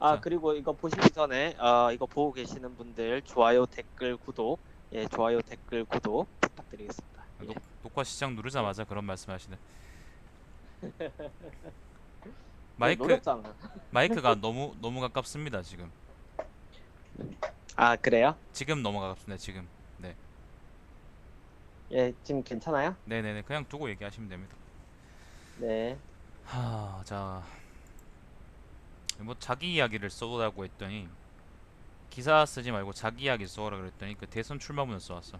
자, 그리고 이거 보시기 전에 이거 보고 계시는 분들 좋아요, 댓글, 구독, 좋아요, 댓글, 구독 부탁드리겠습니다. 예. 녹화 시작 누르자마자 그런 말씀하시네. 네, 마이크 노렸잖아. 마이크가 너무 가깝습니다 지금. 그래요? 지금 너무 가깝습니다 지금. 네, 예, 지금 괜찮아요? 네네네. 그냥 두고 얘기하시면 됩니다. 네. 자, 뭐 자기 이야기를 써오라고 했더니 기사 쓰지 말고 자기 이야기 써오라 그랬더니 그 대선 출마문을 써왔어.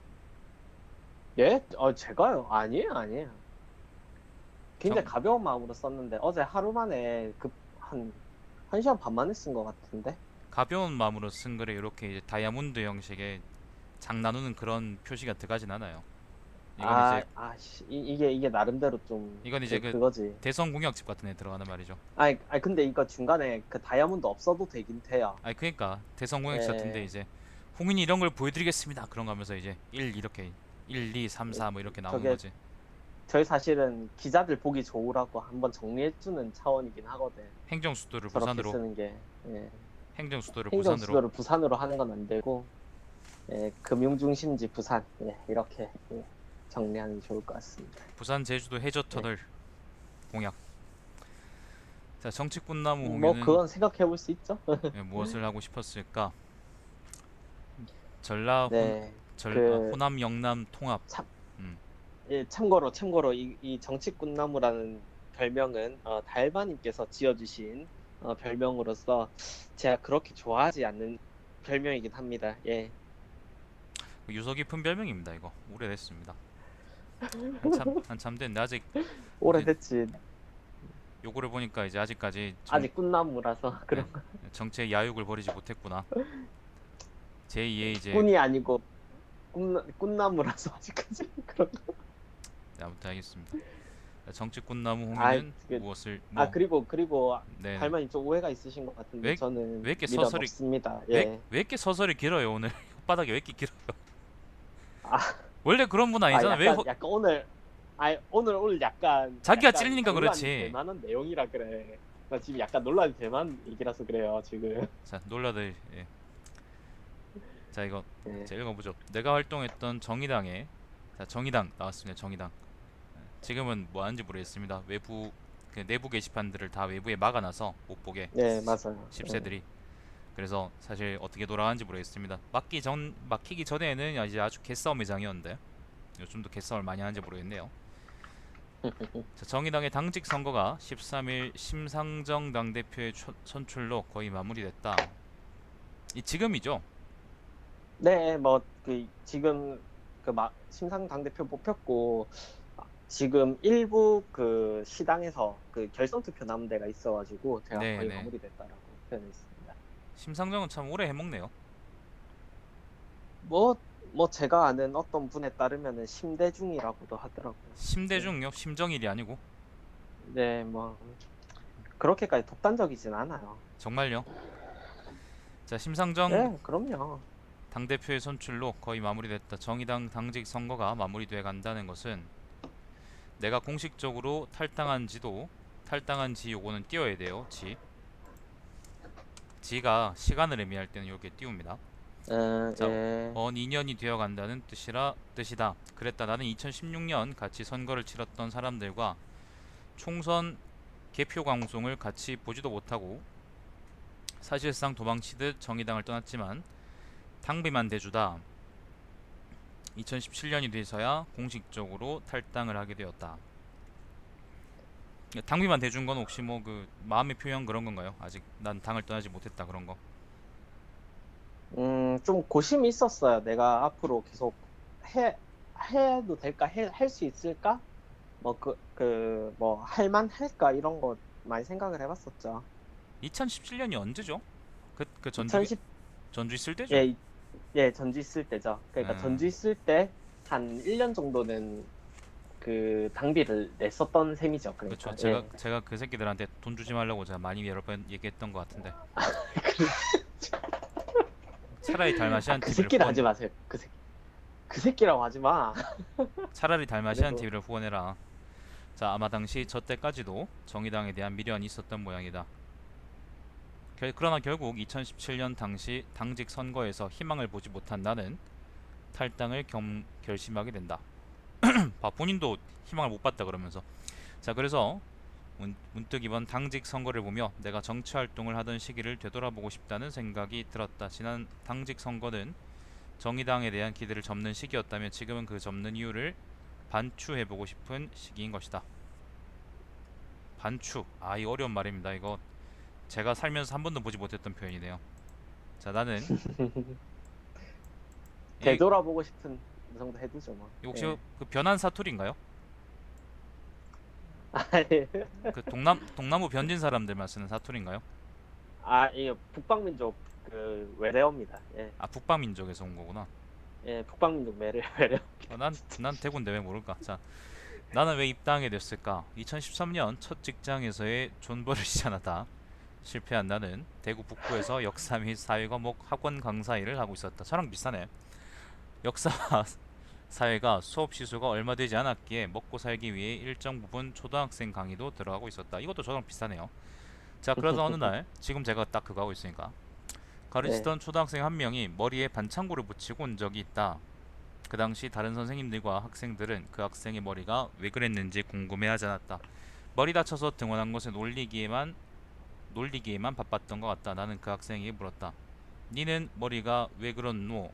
예? 제가요? 아니에요, 아니에요. 굉장히 정 가벼운 마음으로 썼는데 어제 하루 만에 한 시간 반 만에 쓴 것 같은데? 가벼운 마음으로 쓴 글에 이렇게 이제 다이아몬드 형식의 장 나누는 그런 표시가 들어가진 않아요. 이건 이제 이게 나름대로 좀 이건 이제 그 그거지. 대선 공약집 같은 데 들어가는 말이죠. 근데 이거 중간에 그 다이아몬드 없어도 되긴 돼요. 아니 그러니까 대선 공약집 같은데 예, 이제 홍인이 이런 걸 보여드리겠습니다. 그런 거 하면서 이제 1 이렇게 1, 2, 3, 예, 4 뭐 이렇게 나오는 저게 거지. 저희 사실은 기자들 보기 좋으라고 한번 정리해주는 차원이긴 하거든. 행정 수도를 저렇게 부산으로 쓰는 게. 예. 행정 수도를 행정 부산으로. 수도를 부산으로 하는 건 안 되고, 금융 중심지 부산, 이렇게 정리하는 게 좋을 것 같습니다. 부산 제주도 해저 예. 터널 공약. 자, 정치꾼나무 뭐 홍유는 그건 생각해 볼 수 있죠. 무엇을 하고 싶었을까? 전라 혼 네. 그 호남 영남 통합. 참, 음. 참고로 이 정치꾼나무라는 별명은 달바님께서 지어주신 별명으로서 제가 그렇게 좋아하지 않는 별명이긴 합니다. 예. 유서 깊은 별명입니다. 이거 오래됐습니다. 한참 됐는데 아직 이제 오래됐지. 요거를 보니까 이제 아직까지 아직 꿈나무라서 예, 그런 거. 정치의 야욕을 버리지 못했구나. 제2의 이제. 꾼이 아니고 꿈나무라서 아직까지 그런 거. 네, 아무튼 알겠습니다. 자, 정치꾼나무 아, 홍유는 그, 무엇을 뭐. 그리고 네네. 달만이 좀 오해가 있으신 것 같은데 왜 저는 이렇게 미련 서설이 없습니다. 왜 예. 이렇게 서설이 길어요 오늘. 혓바닥이 왜 이렇게 길어요? 아, 원래 그런 분 아니잖아. 왜 약간 오늘 자기가 약간 찔리니까 논란이 될 그렇지. 만한 내용이라 그래. 나 지금 약간 논란이 될 만한 얘기라서 그래요, 지금. 자, 놀라들. 예. 자, 이거 예. 자, 읽어보죠. 내가 활동했던 정의당에. 자, 정의당 나왔습니다. 정의당. 지금은 뭐 하는지 모르겠습니다. 외부 그 내부 게시판들을 다 외부에 막아놔서 못 보게 네, 맞아요. 예. 십세들이. 그래서 사실 어떻게 돌아가는지 모르겠습니다. 막히기 전에는 이제 아주 개싸움의 장이었는데 요즘도 개싸움을 많이 하는지 모르겠네요. 자, 정의당의 당직 선거가 13일 심상정 당대표의 선출로 거의 마무리됐다. 이 지금이죠? 네, 뭐 지금 심상 당대표 뽑혔고 지금 일부 그 시당에서 그 결선 투표 남은 데가 있어가지고 제가 거의 네네. 마무리됐다라고 표현했습니다. 심상정은 참 오래 해먹네요. 뭐 제가 아는 어떤 분에 따르면은 심대중이라고도 하더라고요. 네, 심대중요? 심정일이 아니고. 네, 뭐 그렇게까지 독단적이진 않아요. 정말요? 자, 심상정 네, 그럼요. 당대표의 선출로 거의 마무리됐다. 정의당 당직 선거가 마무리돼 간다는 것은 내가 공식적으로 탈당한 지 요거는 띄워야 돼요. 지가 시간을 의미할 때는 이렇게 띄웁니다. 자, 예, 2년이 되어 간다는 뜻이다. 그랬다. 나는 2016년 같이 선거를 치렀던 사람들과 총선 개표 방송을 같이 보지도 못하고 사실상 도망치듯 정의당을 떠났지만 당비만 대주다. 2017년이 돼서야 공식적으로 탈당을 하게 되었다. 당비만 대준 건 혹시 뭐 그 마음의 표현 그런 건가요? 아직 난 당을 떠나지 못했다 그런 거. 좀 고심이 있었어요. 내가 앞으로 계속 해 해도 될까, 할 수 있을까? 뭐 할만할까 이런 거 많이 생각을 해봤었죠. 2017년이 언제죠? 그2010 전주 있을 때죠. 예, 전주 있을 때죠. 그러니까 전주 있을 때 한 1년 정도는 그 당비를 냈었던 셈이죠. 그렇죠. 그러니까 제가 예. 제가 그 새끼들한테 돈 주지 말라고 제가 많이 여러 번 얘기했던 것 같은데 차라리 달마시안 그 TV를 새끼를 후원 하지 마세요. 그 새끼라고 하지 마. 차라리 달마시안 그래도 TV를 후원해라. 자, 아마 당시 저 때까지도 정의당에 대한 미련이 있었던 모양이다. 그러나 결국 2017년 당시 당직 선거에서 희망을 보지 못한 나는 탈당을 결심하게 된다. 본인도 희망을 못 봤다 그러면서. 자, 그래서 문득 이번 당직 선거를 보며 내가 정치 활동을 하던 시기를 되돌아보고 싶다는 생각이 들었다. 지난 당직 선거는 정의당에 대한 기대를 접는 시기였다면 지금은 그 접는 이유를 반추해보고 싶은 시기인 것이다. 반추. 이 어려운 말입니다. 이거 제가 살면서 한 번도 보지 못했던 표현이네요. 자, 나는 이 되돌아보고 싶은 이 정도 해두죠 뭐. 혹시 예. 그 변한 사투리인가요? 아니, 그 동나무 변진 사람들만 쓰는 사투리인가요? 이게 북방민족 그 외래어입니다. 예, 북방민족에서 온 거구나. 예, 북방민족 외래어. 난 대구인데 왜 모를까? 자, 나는 왜 입당하게 됐을까? 2013년 첫 직장에서의 존버를 하다 실패한 나는 대구 북구에서 역사 및 사회 과목 학원 강사 일을 하고 있었다. 저랑 비슷하네. 역사 사회가 수업 시수가 얼마 되지 않았기에 먹고 살기 위해 일정 부분 초등학생 강의도 들어가고 있었다. 이것도 저랑 비슷하네요. 자, 그러다 어느 날 지금 제가 딱 그거 하고 있으니까 네. 가르치던 초등학생 한 명이 머리에 반창고를 붙이고 온 적이 있다. 그 당시 다른 선생님들과 학생들은 그 학생의 머리가 왜 그랬는지 궁금해하지 않았다. 머리 다쳐서 등원한 것에 놀리기에만 바빴던 것 같다. 나는 그 학생에게 물었다. 니는 머리가 왜 그렇노?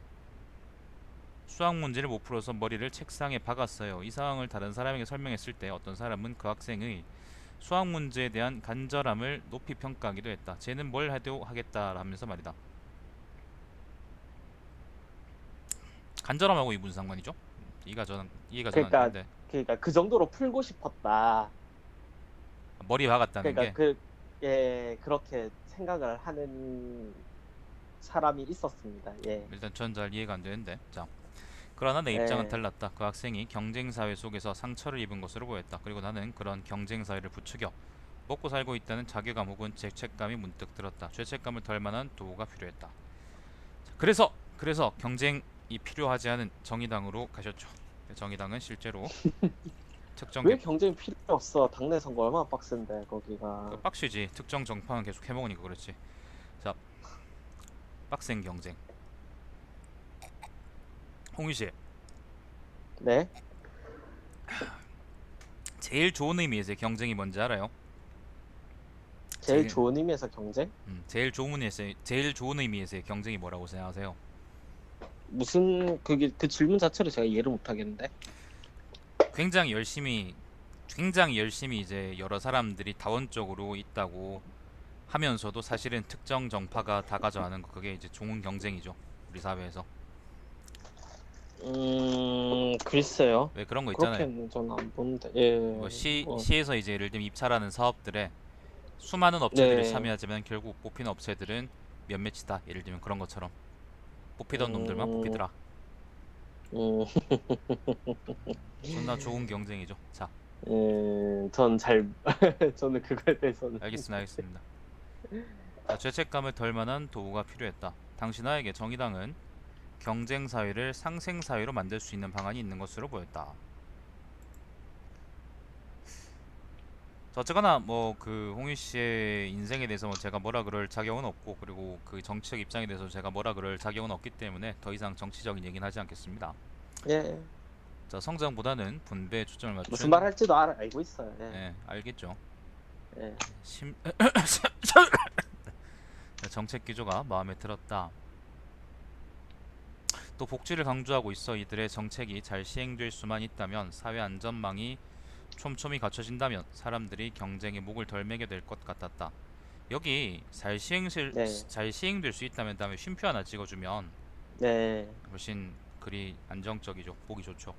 수학 문제를 못 풀어서 머리를 책상에 박았어요. 이 상황을 다른 사람에게 설명했을 때 어떤 사람은 그 학생의 수학 문제에 대한 간절함을 높이 평가하기도 했다. 쟤는 뭘 해도 하겠다라면서 말이다. 간절함하고 이 무슨 상관이죠? 이해가 전 안 그러니까 되는데. 그 정도로 풀고 싶었다. 머리 박았다는 그러니까 게. 그렇게 생각을 하는 사람이 있었습니다. 예. 일단 전 잘 이해가 안 되는데. 자, 그러나 내 입장은 예. 달랐다. 그 학생이 경쟁 사회 속에서 상처를 입은 것으로 보였다. 그리고 나는 그런 경쟁 사회를 부추겨 먹고 살고 있다는 자괴감 혹은 죄책감이 문득 들었다. 죄책감을 덜 만한 도구가 필요했다. 자, 그래서 경쟁이 필요하지 않은 정의당으로 가셨죠. 정의당은 실제로 특정 왜 개 경쟁이 필요 없어? 당내 선거 얼마나 빡센데 거기가. 빡시지. 특정 정파는 계속 해먹으니까 그렇지. 자, 빡센 경쟁. 홍희 씨, 네. 제일 좋은 의미에서의 경쟁이 뭔지 알아요? 제일 제일 좋은 의미에서 경쟁? 제일 좋은 의미에서의 경쟁이 뭐라고 생각하세요? 무슨 그게 그 질문 자체를 제가 이해를 못 하겠는데. 굉장히 열심히 굉장히 열심히 이제 여러 사람들이 다원적으로 있다고 하면서도 사실은 특정 정파가 다 가져가는 거 그게 이제 좋은 경쟁이죠. 우리 사회에서. 글쎄요. 왜 그런 거 있잖아요. 그렇게는 저는 안 보는데. 예. 뭐 뭐, 시에서 이제 예를 들면 입찰하는 사업들에 수많은 업체들이 네. 참여하지만 결국 뽑히는 업체들은 몇몇이다. 예를 들면 그런 것처럼 뽑히던 놈들만 음, 뽑히더라. 음, 존나 좋은 경쟁이죠. 자, 전 잘, 저는 그거에 대해서는. 알겠습니다. 자, 죄책감을 덜 만한 도구가 필요했다. 당신아에게 정의당은 경쟁 사회를 상생 사회로 만들 수 있는 방안이 있는 것으로 보였다. 자, 어쨌거나 뭐 그 홍희 씨의 인생에 대해서 뭐 제가 뭐라 그럴 자격은 없고 그리고 그 정치적 입장에 대해서 제가 뭐라 그럴 자격은 없기 때문에 더 이상 정치적인 얘기는 하지 않겠습니다. 예. 자, 성장보다는 분배에 초점을 무슨 말 맞춘. 할지도 알고 있어요. 예. 예, 알겠죠. 예. 심 정책 기조가 마음에 들었다. 또 복지를 강조하고 있어 이들의 정책이 잘 시행될 수만 있다면 사회 안전망이 촘촘히 갖춰진다면 사람들이 경쟁에 목을 덜 매게 될 것 같았다. 여기 네. 잘 시행될 수 있다면 다음에 쉼표 하나 찍어주면 네. 훨씬 글이 안정적이죠. 보기 좋죠.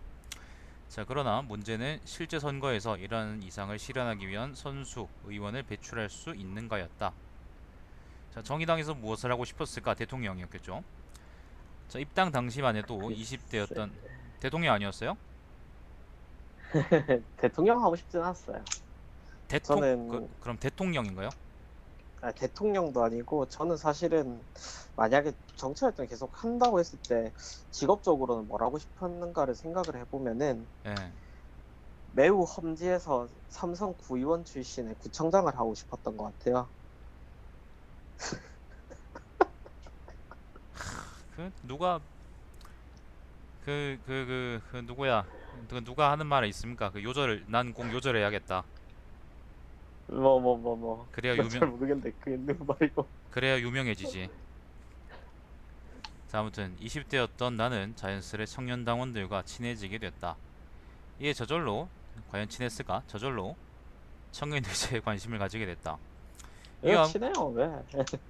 자, 그러나 문제는 실제 선거에서 이러한 이상을 실현하기 위한 선수, 의원을 배출할 수 있는가였다. 자, 정의당에서 무엇을 하고 싶었을까? 대통령이었겠죠. 자, 입당 당시만 해도 글쎄. 20대였던 대통령 아니었어요? 대통령 하고 싶진 않았어요. 저는 그럼 대통령인가요? 대통령도 아니고 저는 사실은 만약에 정치 활동 계속 한다고 했을 때 직업적으로는 뭘 하고 싶었는가를 생각을 해보면은 예. 매우 험지에서 삼성 구의원 출신의 구청장을 하고 싶었던 것 같아요. 그 누가 누구야? 누가 하는 말 있습니까? 그 요절 난 꼭 요절해야겠다. 그래야 나 잘 유명 모르겠는데 그게 누구 말이고. 그래야 유명해지지. 자, 아무튼 20대였던 나는 자연스레 청년 당원들과 친해지게 됐다. 이에 저절로 과연 친했을까? 저절로 청년 대체에 관심을 가지게 됐다. 이거 이와 치네요, 왜?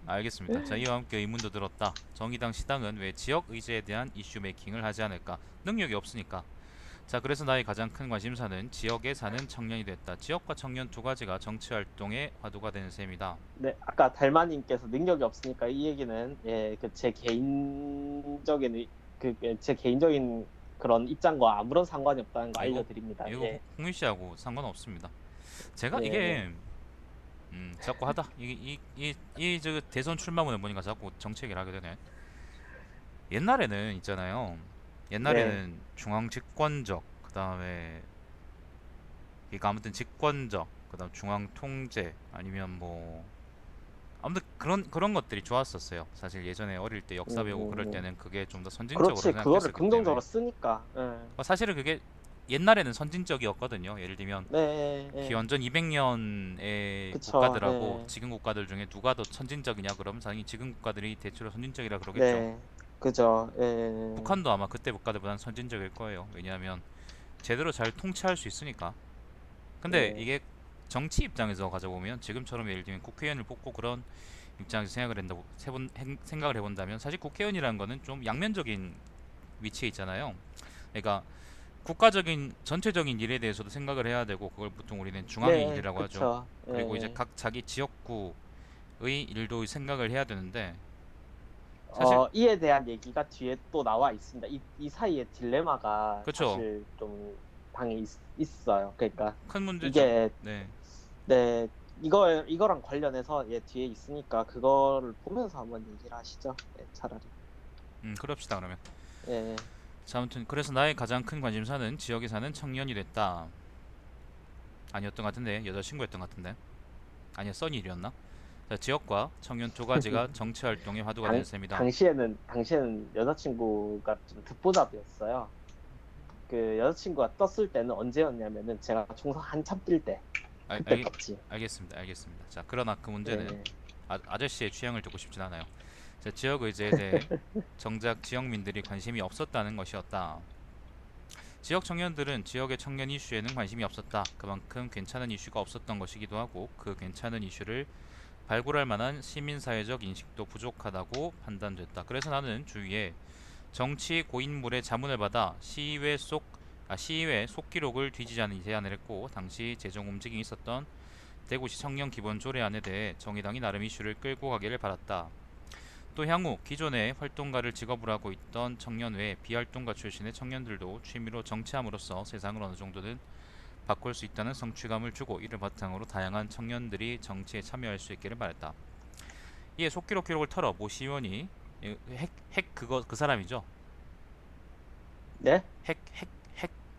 알겠습니다. 자, 이와 함께 의문도 들었다. 정의당 시당은 왜 지역 의제에 대한 이슈 메이킹을 하지 않을까? 능력이 없으니까. 자, 그래서 나의 가장 큰 관심사는 지역에 사는 청년이 됐다. 지역과 청년 두 가지가 정치 활동의 화두가 되는 셈이다. 네, 아까 달마님께서 능력이 없으니까 이 얘기는 예, 그 제 개인적인 제 개인적인 그런 입장과 아무런 상관이 없다는 거 이거 알려드립니다. 이거 예, 홍일 씨하고 상관없습니다. 제가 예, 네, 이게 자꾸 하다 이저 대선 출마문을 보니까 자꾸 정치 얘기를 하게 되네. 옛날에는 있잖아요. 네, 옛날에는 중앙 집권적 그다음에 그러니까 아무튼 집권적 그다음 중앙 통제 아니면 뭐 아무튼 그런 것들이 좋았었어요. 사실 예전에 어릴 때 역사 배우고 그럴 음. 때는 그게 좀 더 선진적으로 그렇지, 그거를 생각했었기 긍정적으로 때문에 쓰니까. 예, 사실은 그게 옛날에는 선진적이었거든요. 예를 들면 네, 예, 기원전 200년의 그쵸, 국가들하고 네, 지금 국가들 중에 누가 더 선진적이냐 그러면 당연히 지금 국가들이 대체로 선진적이라 그러겠죠. 네, 그죠, 예, 북한도 아마 그때 국가들보다는 선진적일 거예요. 왜냐하면 제대로 잘 통치할 수 있으니까. 근데 네, 이게 정치 입장에서 가져보면 지금처럼 예를 들면 국회의원을 뽑고 그런 입장에서 생각을 한다고 생각을 해본다면 사실 국회의원이라는 거는 좀 양면적인 위치에 있잖아요. 그러니까 국가적인 전체적인 일에 대해서도 생각을 해야 되고 그걸 보통 우리는 중앙의 네, 일이라고 하죠. 그쵸, 그리고 이제 예. 각 자기 지역구의 일도 생각을 해야 되는데 사실 이에 대한 얘기가 뒤에 또 나와 있습니다. 이 사이에 딜레마가 그렇죠. 사실 좀 방에 있어요. 그러니까 큰 문제죠. 이게 네. 네, 이거랑 관련해서 예, 뒤에 있으니까 그거를 보면서 한번 얘기를 하시죠. 예, 차라리. 그럽시다 그러면. 예, 자, 아무튼 그래서 나의 가장 큰 관심사는 지역에 사는 청년이 됐다. 아니었던 것 같은데 여자친구였던 것 같은데 아니야 써니 일이었나? 자, 지역과 청년 두 가지가 정치 활동의 화두가 된 셈이다. 당시에는 여자친구가 좀 듣보잡이었어요. 그 여자친구가 떴을 때는 언제였냐면은 제가 총선 한참 뛸 때 알, 그때 알, 떴지. 알겠습니다. 알겠습니다. 자, 그러나 그 문제는 예, 아저씨의 취향을 듣고 싶진 않아요. 자, 지역 의제에 대해 정작 지역민들이 관심이 없었다는 것이었다. 지역 청년들은 지역의 청년 이슈에는 관심이 없었다. 그만큼 괜찮은 이슈가 없었던 것이기도 하고 그 괜찮은 이슈를 발굴할 만한 시민사회적 인식도 부족하다고 판단됐다. 그래서 나는 주위에 정치 고인물의 자문을 받아 시의회 속기록을 뒤지자는 제안을 했고 당시 재정 움직임이 있었던 대구시 청년 기본 조례안에 대해 정의당이 나름 이슈를 끌고 가기를 바랐다. 또 향후 기존의 활동가를 직업으로 하고 있던 청년 외에 비활동가 출신의 청년들도 취미로 정치함으로써 세상을 어느 정도는 바꿀 수 있다는 성취감을 주고 이를 바탕으로 다양한 청년들이 정치에 참여할 수 있기를 바랬다. 이에 속기록 기록을 털어 모 시의원이 핵 그거 그 사람이죠. 네? 핵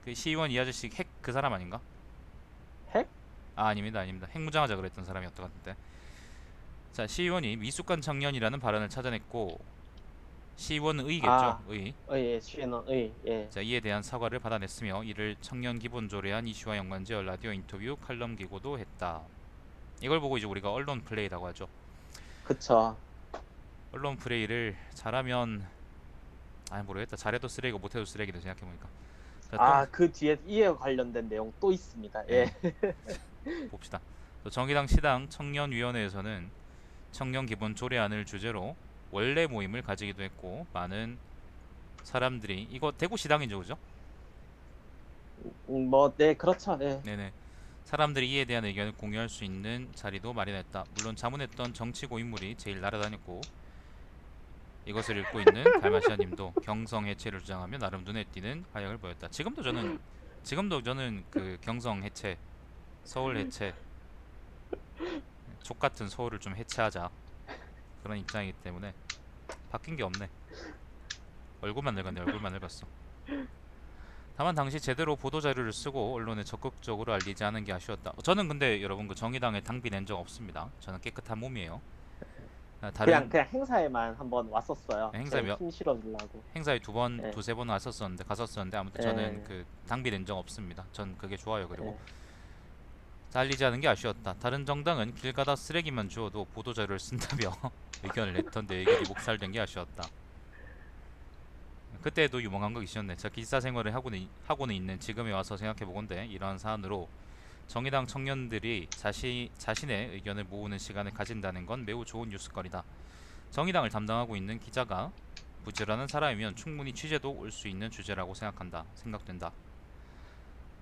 그 시의원 이 아저씨 핵 그 사람 아닌가? 핵? 아 아닙니다 아닙니다. 핵무장하자 그랬던 사람이었던 것 같은데. 자, 시의원이 미숙한 청년이라는 발언을 찾아냈고 시의원은 의겠죠. 아, 의. 예, 시인의, 예. 자, 이에 대한 사과를 받아냈으며 이를 청년 기본조례안 이슈와 연관지어 라디오 인터뷰 칼럼 기고도 했다. 이걸 보고 이제 우리가 언론 플레이라고 하죠. 그쵸. 언론 플레이를 잘하면 모르겠다. 잘해도 쓰레기고 못해도 쓰레기다 생각해보니까. 자, 또 그 뒤에 이에 관련된 내용 또 있습니다. 예. 예, 봅시다. 또 정의당 시당 청년위원회에서는 청년 기본 조례안을 주제로 원래 모임을 가지기도 했고 많은 사람들이 이거 대구 시당이죠, 그죠? 네, 그렇죠. 예. 네네. 사람들이 이에 대한 의견을 공유할 수 있는 자리도 마련했다. 물론 자문했던 정치 고인물이 제일 날아다녔고 이것을 읽고 있는 갈마시아님도 경성 해체를 주장하며 나름 눈에 띄는 활약을 보였다. 지금도 저는 그 경성 해체, 서울 해체, 족 같은 서울을 좀 해체하자 그런 입장이기 때문에 바뀐 게 없네. 얼굴만 늙었네. 얼굴만 늙었어. 다만 당시 제대로 보도 자료를 쓰고 언론에 적극적으로 알리지 않은 게 아쉬웠다. 저는 근데 여러분 그 정의당에 당비 낸 적 없습니다. 저는 깨끗한 몸이에요. 다른 그냥 행사에만 한번 왔었어요. 행사 제 힘 실어주려고. 행사에 예, 두세 번 왔었었는데 갔었었는데 아무튼 저는 예, 그 낭비된 적 없습니다. 전 그게 좋아요. 그리고 예. 잘리지 않은 게 아쉬웠다. 다른 정당은 길 가다 쓰레기만 주워도 보도 자료를 쓴다며 의견을 냈던데 의견이 묵살된 게 아쉬웠다. 그때도 유망한 거 있었네. 자, 기사 생활을 하고는 있는 지금에 와서 생각해 보건대 이러한 사안으로 정의당 청년들이 자신의 의견을 모으는 시간을 가진다는 건 매우 좋은 뉴스거리다. 정의당을 담당하고 있는 기자가 부지런한 사람이면 충분히 취재도 올 수 있는 주제라고 생각된다.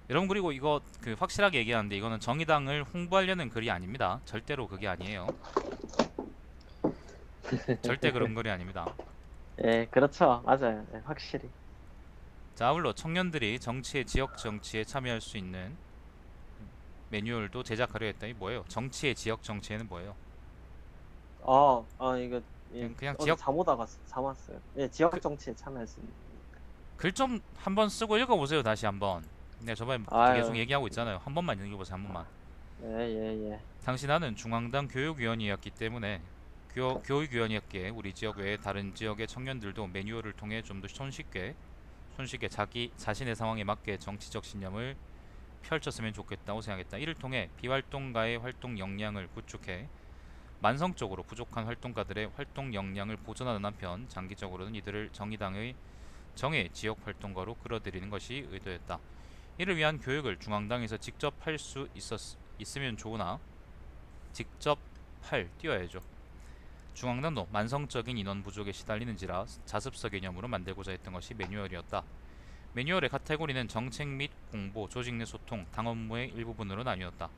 여러분 그리고 이거 그 확실하게 얘기하는데 이거는 정의당을 홍보하려는 글이 아닙니다. 절대로 그게 아니에요. 절대 그런 글이 아닙니다. 예, 그렇죠. 맞아요. 예, 확실히. 자, 아울러 청년들이 지역 정치에 참여할 수 있는 매뉴얼도 제작하려 했다. 이 뭐예요? 지역 정치에는 뭐예요? 이거 예, 그냥 어제 지역 잠 오다가 잠왔어요. 예, 지역 정치에 참여할 수 있는. 글 좀 한번 쓰고 읽어보세요. 다시 한번. 내가 저번에 계속 아유, 얘기하고 있잖아요. 한 번만 읽어보세요. 한 번만. 예, 예, 예. 당시 나는 중앙당 교육위원이었기 때문에 교육위원이었기에 우리 지역 외에 다른 지역의 청년들도 매뉴얼을 통해 좀 더 손쉽게 자기 자신의 상황에 맞게 정치적 신념을 펼쳤으면 좋겠다고 생각했다. 이를 통해 비활동가의 활동 역량을 구축해 만성적으로 부족한 활동가들의 활동 역량을 보존하는 한편 장기적으로는 이들을 정의당의 정예 지역 활동가로 끌어들이는 것이 의도였다. 이를 위한 교육을 중앙당에서 직접 할 수 있으면 좋으나 직접 띄워야죠. 중앙당도 만성적인 인원 부족에 시달리는지라 자습서 개념으로 만들고자 했던 것이 매뉴얼이었다. 매뉴얼의 카테고리는 정책 및 공보, 조직 내 소통, 당 업무의 일부분으로 나뉘었다.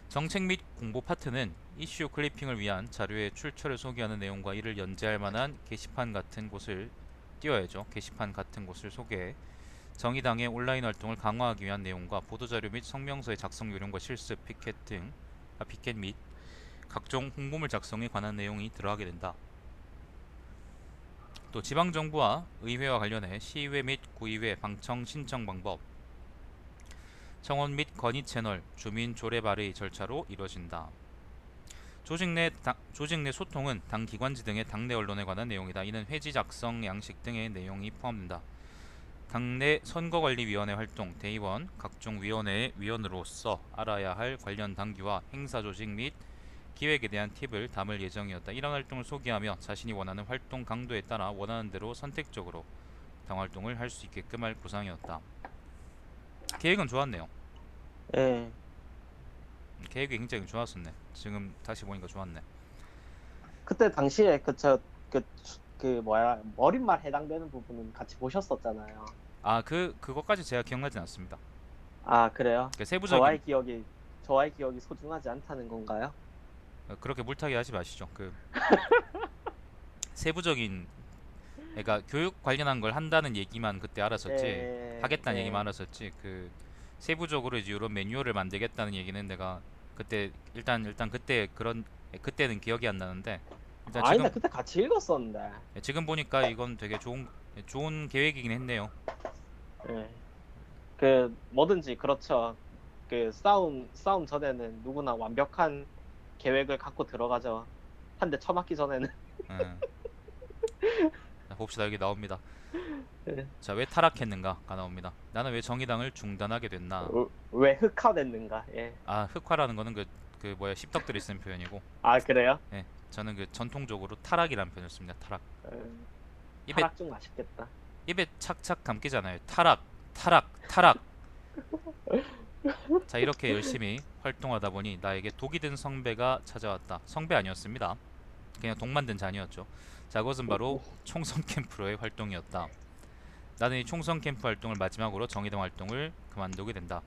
정책 및 공보 파트는 이슈 클리핑을 위한 자료의 출처를 소개하는 내용과 이를 연재할 만한 게시판 같은 곳을 띄워야죠. 게시판 같은 곳을 소개해 정의당의 온라인 활동을 강화하기 위한 내용과 보도자료 및 성명서의 작성 요령과 실습, 피켓 및 각종 홍보물 작성에 관한 내용이 들어가게 된다. 또 지방정부와 의회와 관련해 시의회 및 구의회 방청 신청 방법, 청원 및 건의 채널, 주민 조례 발의 절차로 이루어진다. 조직 내 소통은 당 기관지 등의 당내 언론에 관한 내용이다. 이는 회지 작성 양식 등의 내용이 포함된다. 당내 선거관리위원회 활동, 대의원, 각종 위원회의 위원으로서 알아야 할 관련 당규와 행사 조직 및 기획에 대한 팁을 담을 예정이었다. 이런 활동을 소개하며 자신이 원하는 활동 강도에 따라 원하는 대로 선택적으로 당 활동을 할 수 있게끔 할 구상이었다. 계획은 좋았네요. 예. 계획이 굉장히 좋았었네. 지금 다시 보니까 좋았네. 그때 당시에 그 뭐야 머릿말 해당되는 부분은 같이 보셨었잖아요. 아, 그것까지 제가 기억나진 않습니다. 아, 그래요? 그 세부적인 저와의 기억이 소중하지 않다는 건가요? 그렇게 물타기 하지 마시죠. 그 세부적인 그러니까 교육 관련한 걸 한다는 얘기만 그때 알았었지. 예, 하겠다는 얘기만 예. 알았었지. 그 세부적으로 이제 이런 매뉴얼을 만들겠다는 얘기는 내가 그때 일단 그때는 기억이 안 나는데 일단 아니다, 그때 같이 읽었었는데. 지금 보니까 이건 되게 좋은 계획이긴 했네요. 예. 그 뭐든지 그렇죠. 그 싸움 전에는 누구나 완벽한 계획을 갖고 들어가죠. 한 대 쳐맞기 전에는. 음. 자, 봅시다. 여기 나옵니다. 예. 자, 왜 타락했는가가 나옵니다. 나는 왜 정의당을 중단하게 됐나? 왜 흑화됐는가? 예. 아, 흑화라는 거는 그 뭐야 십덕들이 쓰는 표현이고, 아, 그래요? 예, 저는 그 전통적으로 타락이라는 표현을 씁니다. 타락. 입에 타락죽 맛있겠다. 입에 착착 감기잖아요. 타락. 자, 이렇게 열심히 활동하다 보니 나에게 독이 든 성배가 찾아왔다. 성배 아니었습니다. 그냥 독 만든 잔이었죠. 자, 그것은 바로 총선 캠프로의 활동이었다. 나는 이 총선 캠프 활동을 마지막으로 정의당 활동을 그만두게 된다.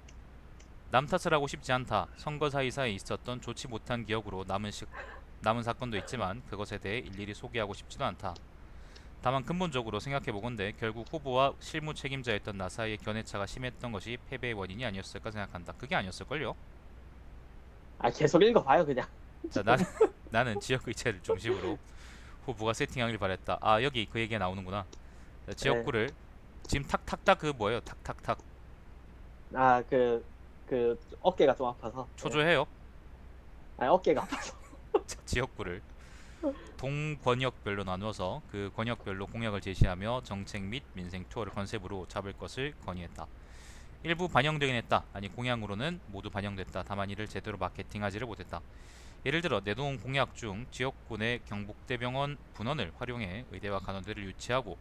남 탓을 하고 싶지 않다. 선거 사이사이에 있었던 좋지 못한 기억으로 남은 사건도 있지만 그것에 대해 일일이 소개하고 싶지도 않다. 다만 근본적으로 생각해보건대 결국 후보와 실무 책임자였던 나 사이의 견해차가 심했던 것이 패배의 원인이 아니었을까 생각한다. 그게 아니었을걸요? 아, 계속 읽어봐요 그냥. 자, 나는 지역 의체를 중심으로 후보가 세팅하길 바랬다. 아, 여기 그 얘기가 나오는구나. 자, 예. 지역구를 지금 탁탁탁 그 뭐예요? 탁탁탁 아, 그 어깨가 좀 아파서. 예. 초조해요? 아니 어깨가 아파서. 지역구를 동권역별로 나누어서 그 권역별로 공약을 제시하며 정책 및 민생 투어를 컨셉으로 잡을 것을 건의했다. 일부 반영되긴 했다. 아니 공약으로는 모두 반영됐다. 다만 이를 제대로 마케팅하지를 못했다. 예를 들어 내놓은 공약 중 지역구 내 경북대병원 분원을 활용해 의대와 간호대를 유치하고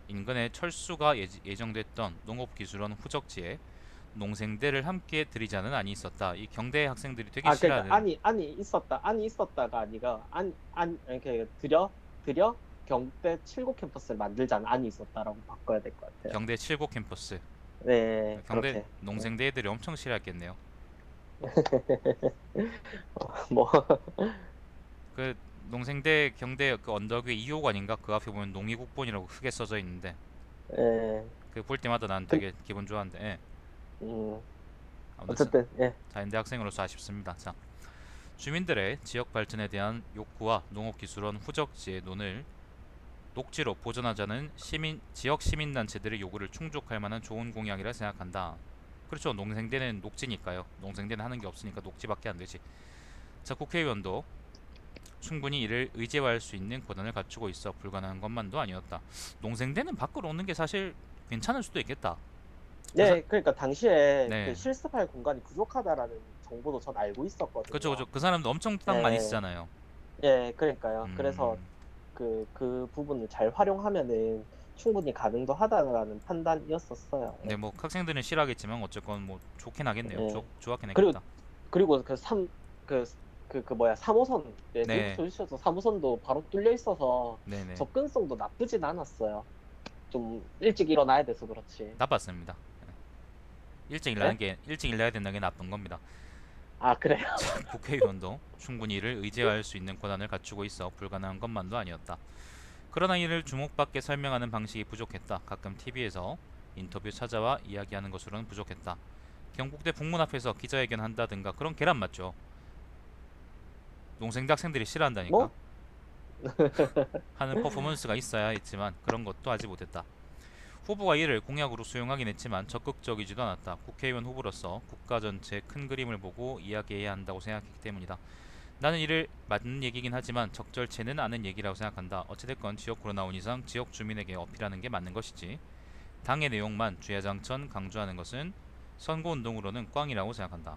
인근에 철수가 예정됐던 농업기술원 후적지에 농생대를 함께 들이자는 안이 있었다. 이 경대 학생들이 되게 아 그러니까 싫어하는 안이 있었다가 아니가 안 이렇게 들여 경대 7고 캠퍼스를 만들자는 안이 있었다라고 바꿔야 될 것 같아요. 경대 7고 캠퍼스. 네, 경대 그렇게. 농생대 애들이 엄청 싫어했겠네요. 뭐, 그 농생대 경대 그 언덕 위 2호관인가 그 앞에 보면 농이국본이라고 크게 써져 있는데 예, 그 볼 때마다 난 그, 되게 기분 좋았는데 예. 음, 아무튼 어쨌든, 예, 자연대 학생으로서 아쉽습니다. 자, 주민들의 지역 발전에 대한 욕구와 농업기술원 후적지의 논을 녹지로 보존하자는 지역 시민단체들의 요구를 충족할 만한 좋은 공약이라 생각한다. 그렇죠. 농생대는 녹지니까요. 농생대는 하는 게 없으니까 녹지밖에 안 되지. 자, 국회의원도 충분히 이를 의제화할 수 있는 권한을 갖추고 있어 불가능한 것만도 아니었다. 농생대는 밖으로 오는 게 사실 괜찮을 수도 있겠다. 네, 그러니까 당시에 그 네, 실습할 공간이 부족하다라는 정보도 전 알고 그렇죠, 있었거든요. 그렇죠. 그 사람도 엄청 땅 많이 예, 쓰잖아요. 예, 그러니까요. 그래서 음, 그 부분을 잘 활용하면은 충분히 가능도 하다라는 판단이었었어요. 근데 예, 뭐 학생들은 싫어하겠지만 어쨌건 뭐 좋긴 하겠네요. 예. 좋았긴 그리고 했겠다. 그리고 그 뭐야 3호선 네, 내비부터 주셔서 3호선도 바로 뚫려 있어서 네, 네. 접근성도 나쁘진 않았어요. 좀 일찍 일어나야 돼서 그렇지. 나빴습니다. 예? 일찍 일어나야 된다는 게 나쁜 겁니다. 아 그래요? 국회의원도 충분히 이를 의제화할 수 있는 권한을 갖추고 있어 불가능한 것만도 아니었다. 그러나 이를 주목받게 설명하는 방식이 부족했다. 가끔 TV에서 인터뷰 찾아와 이야기하는 것으로는 부족했다. 경북대 북문 앞에서 기자회견 한다든가 그런 계란 맞죠. 농생대 학생들이 싫어한다니까. 뭐? 하는 퍼포먼스가 있어야 했지만 그런 것도 하지 못했다. 후보가 이를 공약으로 수용하긴 했지만 적극적이지도 않았다. 국회의원 후보로서 국가 전체 큰 그림을 보고 이야기해야 한다고 생각했기 때문이다. 나는 이를 맞는 얘기긴 하지만 적절치는 않은 얘기라고 생각한다. 어찌됐건 지역구로 나온 이상 지역 주민에게 어필하는 게 맞는 것이지. 당의 내용만 주야장천 강조하는 것은 선거운동으로는 꽝이라고 생각한다.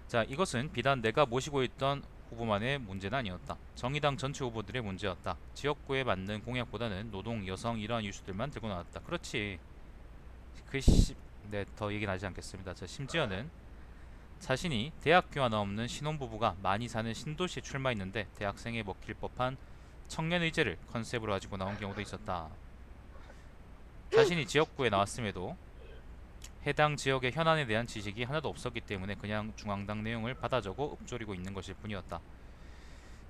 자, 이것은 비단 내가 모시고 있던 후보만의 문제는 아니었다. 정의당 전체 후보들의 문제였다. 지역구에 맞는 공약보다는 노동, 여성 이러한 이슈들만 들고 나왔다. 그렇지. 그 시, 네, 더 얘기는 하지 않겠습니다. 자, 심지어는 자신이 대학 교환 없는 신혼부부가 많이 사는 신도시에 출마했는데 대학생에 먹힐 법한 청년 의제를 컨셉으로 가지고 나온 경우도 있었다. 자신이 지역구에 나왔음에도 해당 지역의 현안에 대한 지식이 하나도 없었기 때문에 그냥 중앙당 내용을 받아 적어 읊조리고 있는 것일 뿐이었다.